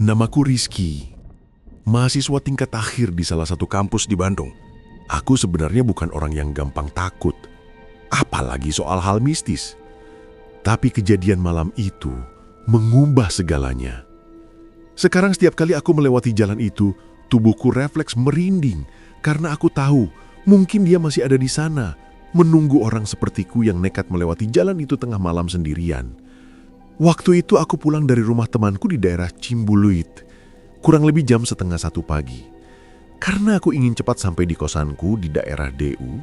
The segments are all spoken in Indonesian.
Namaku Rizky, mahasiswa tingkat akhir di salah satu kampus di Bandung. Aku sebenarnya bukan orang yang gampang takut, apalagi soal hal mistis. Tapi kejadian malam itu mengubah segalanya. Sekarang setiap kali aku melewati jalan itu, tubuhku refleks merinding karena aku tahu mungkin dia masih ada di sana, menunggu orang sepertiku yang nekat melewati jalan itu tengah malam sendirian. Waktu itu aku pulang dari rumah temanku di daerah Cimbuluit, kurang lebih jam 12:30 pagi. Karena aku ingin cepat sampai di kosanku di daerah DU,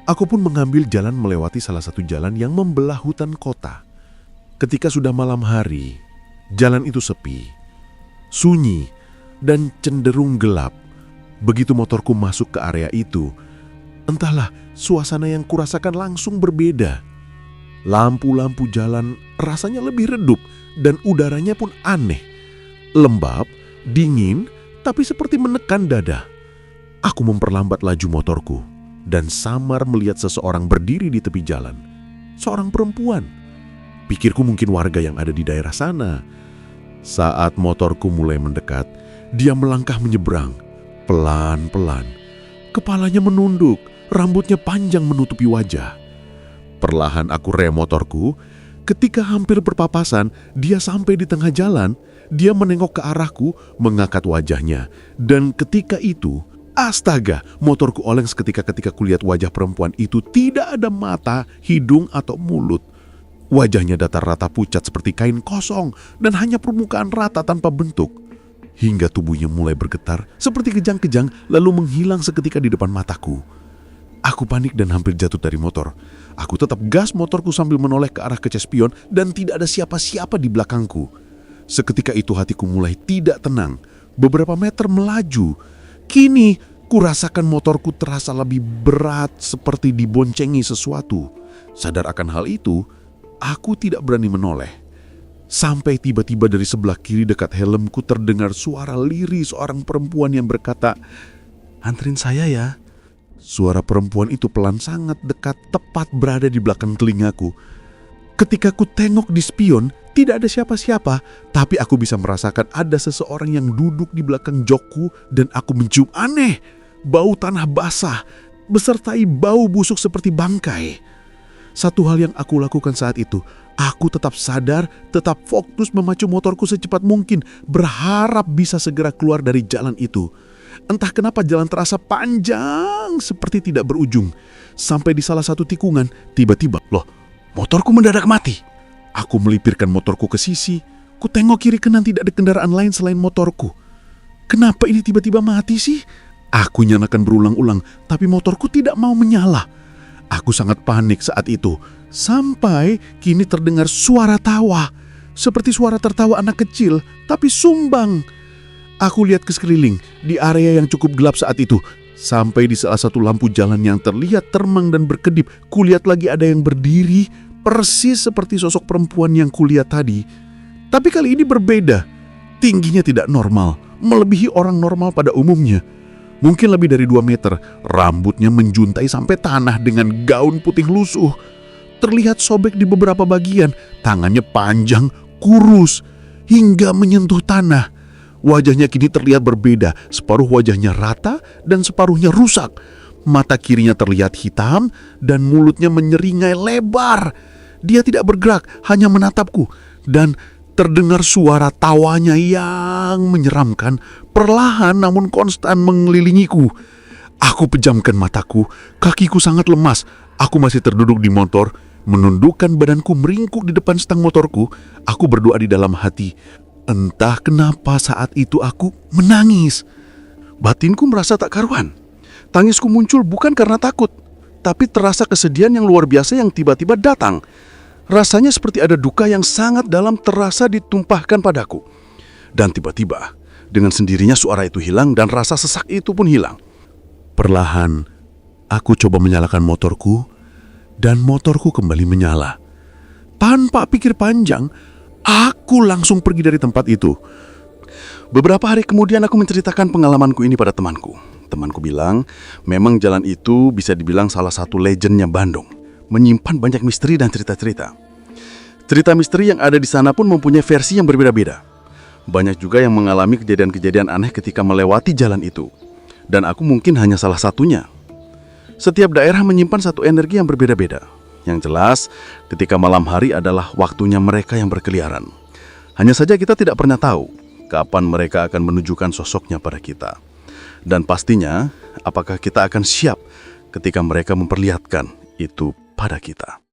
aku pun mengambil jalan melewati salah satu jalan yang membelah hutan kota. Ketika sudah malam hari, jalan itu sepi, sunyi, dan cenderung gelap. Begitu motorku masuk ke area itu, entahlah suasana yang kurasakan langsung berbeda. Lampu-lampu jalan rasanya lebih redup dan udaranya pun aneh. Lembab, dingin, tapi seperti menekan dada. Aku memperlambat laju motorku dan samar melihat seseorang berdiri di tepi jalan. Seorang perempuan. Pikirku mungkin warga yang ada di daerah sana. Saat motorku mulai mendekat, dia melangkah menyeberang. Pelan-pelan. Kepalanya menunduk, rambutnya panjang menutupi wajah. Perlahan aku rem motorku. Ketika hampir berpapasan, dia sampai di tengah jalan. Dia menengok ke arahku, mengangkat wajahnya. Dan ketika itu, astaga, motorku oleng seketika ketika kulihat wajah perempuan itu tidak ada mata, hidung, atau mulut. Wajahnya datar rata pucat seperti kain kosong dan hanya permukaan rata tanpa bentuk. Hingga tubuhnya mulai bergetar seperti kejang-kejang lalu menghilang seketika di depan mataku. Aku panik dan hampir jatuh dari motor. Aku tetap gas motorku sambil menoleh ke arah kaca spion dan tidak ada siapa-siapa di belakangku. Seketika itu hatiku mulai tidak tenang. Beberapa meter melaju. Kini kurasakan motorku terasa lebih berat seperti diboncengi sesuatu. Sadar akan hal itu, aku tidak berani menoleh. Sampai tiba-tiba dari sebelah kiri dekat helmku terdengar suara lirih seorang perempuan yang berkata, "Anterin saya ya." Suara perempuan itu pelan sangat dekat, tepat berada di belakang telingaku. Ketika ku tengok di spion, tidak ada siapa-siapa, tapi aku bisa merasakan ada seseorang yang duduk di belakang jokku dan aku mencium aneh, bau tanah basah, besertai bau busuk seperti bangkai. Satu hal yang aku lakukan saat itu, aku tetap sadar, tetap fokus memacu motorku secepat mungkin, berharap bisa segera keluar dari jalan itu. Entah kenapa jalan terasa panjang seperti tidak berujung. Sampai di salah satu tikungan, tiba-tiba, loh, motorku mendadak mati. Aku melipirkan motorku ke sisi, ku tengok kiri kanan tidak ada kendaraan lain selain motorku. Kenapa ini tiba-tiba mati sih? Aku nyalakan berulang-ulang, tapi motorku tidak mau menyala. Aku sangat panik saat itu. Sampai kini terdengar suara tawa. Seperti suara tertawa anak kecil, tapi sumbang. Aku lihat ke sekeliling di area yang cukup gelap saat itu. Sampai di salah satu lampu jalan yang terlihat termang dan berkedip, kulihat lagi ada yang berdiri, persis seperti sosok perempuan yang kulihat tadi. Tapi kali ini berbeda. Tingginya tidak normal, melebihi orang normal pada umumnya. Mungkin lebih dari 2 meter, rambutnya menjuntai sampai tanah dengan gaun putih lusuh. Terlihat sobek di beberapa bagian, tangannya panjang, kurus, hingga menyentuh tanah. Wajahnya kini terlihat berbeda, separuh wajahnya rata dan separuhnya rusak. Mata kirinya terlihat hitam dan mulutnya menyeringai lebar. Dia tidak bergerak, hanya menatapku. Dan terdengar suara tawanya yang menyeramkan, perlahan namun konstan mengelilingiku. Aku pejamkan mataku, kakiku sangat lemas. Aku masih terduduk di motor, menundukkan badanku meringkuk di depan stang motorku. Aku berdoa di dalam hati. Entah kenapa saat itu aku menangis. Batinku merasa tak karuan. Tangisku muncul bukan karena takut, tapi terasa kesedihan yang luar biasa yang tiba-tiba datang. Rasanya seperti ada duka yang sangat dalam terasa ditumpahkan padaku. Dan tiba-tiba, dengan sendirinya suara itu hilang dan rasa sesak itu pun hilang. Perlahan, aku coba menyalakan motorku dan motorku kembali menyala. Tanpa pikir panjang, aku langsung pergi dari tempat itu. Beberapa hari kemudian aku menceritakan pengalamanku ini pada temanku. Temanku bilang, memang jalan itu bisa dibilang salah satu legendnya Bandung. Menyimpan banyak misteri dan cerita-cerita. Cerita misteri yang ada di sana pun mempunyai versi yang berbeda-beda. Banyak juga yang mengalami kejadian-kejadian aneh ketika melewati jalan itu. Dan aku mungkin hanya salah satunya. Setiap daerah menyimpan satu energi yang berbeda-beda. Yang jelas, ketika malam hari adalah waktunya mereka yang berkeliaran. Hanya saja kita tidak pernah tahu kapan mereka akan menunjukkan sosoknya pada kita. Dan pastinya, apakah kita akan siap ketika mereka memperlihatkan itu pada kita.